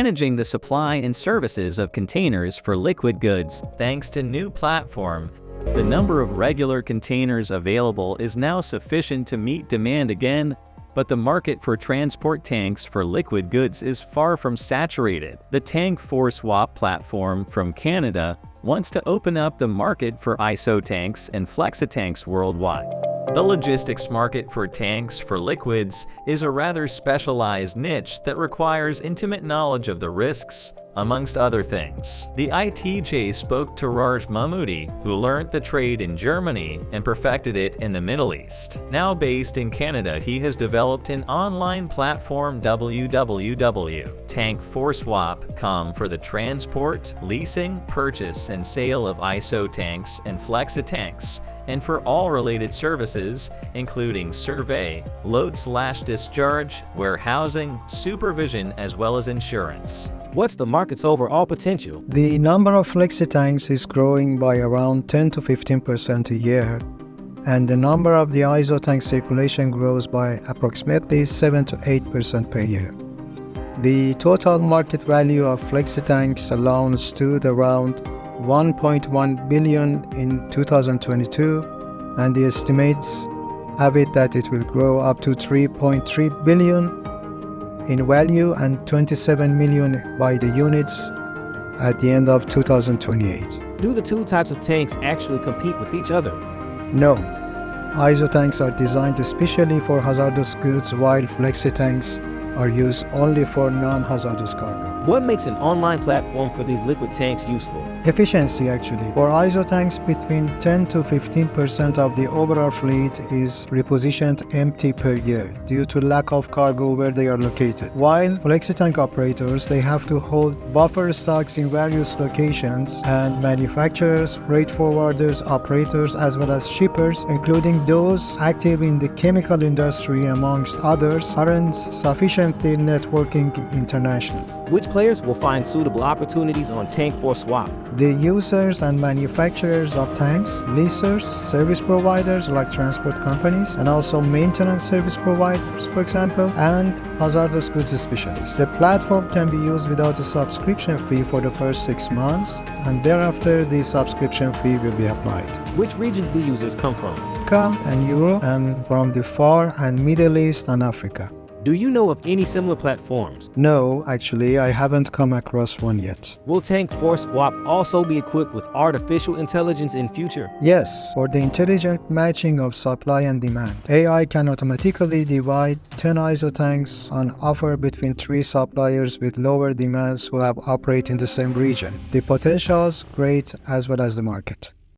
managing the supply and services of containers for liquid goods. Thanks to new platform, the number of regular containers available is now sufficient to meet demand again, but the market for transport tanks for liquid goods is far from saturated. The Tank4Swap platform from Canada wants to open up the market for ISO tanks and flexitanks worldwide. The logistics market for tanks for liquids is a rather specialized niche that requires intimate knowledge of the risks, amongst other things. The ITJ spoke to Raj Mahmoodi, who learned the trade in Germany and perfected it in the Middle East. Now based in Canada, he has developed an online platform www.tank4swap.com for the transport, leasing, purchase, and sale of ISO tanks and flexitanks, and for all related services, including survey, load/discharge, warehousing, supervision, as well as insurance. What's the market's overall potential? The number of flexitanks is growing by around 10 to 15% a year, and the number of the ISO tank circulation grows by approximately 7 to 8% per year. The total market value of flexitanks alone stood around 1.1 billion in 2022, and the estimates have it that it will grow up to 3.3 billion in value and 27 million by the units at the end of 2028. Do the two types of tanks actually compete with each other? No. ISO tanks are designed especially for hazardous goods, while flexi tanks are used only for non-hazardous cargo. What makes an online platform for these liquid tanks useful? Efficiency, actually. For ISO tanks, between 10 to 15% of the overall fleet is repositioned empty per year due to lack of cargo where they are located. While flexi-tank operators, they have to hold buffer stocks in various locations, and manufacturers, freight forwarders, operators, as well as shippers, including those active in the chemical industry amongst others, aren't sufficiently networking internationally. Which players will find suitable opportunities on Tank4Swap? The users and manufacturers of tanks, leasers, service providers like transport companies, and also maintenance service providers, for example, and hazardous goods specialists. The platform can be used without a subscription fee for the first 6 months, and thereafter the subscription fee will be applied. Which regions do users come from? America and Europe, and from the Far and Middle East and Africa. Do you know of any similar platforms? No, actually, I haven't come across one yet. Will Tank4Swap also be equipped with artificial intelligence in future? Yes, for the intelligent matching of supply and demand. AI can automatically divide 10 ISO tanks on offer between 3 suppliers with lower demands who have operate in the same region. The potential is great as well as the market.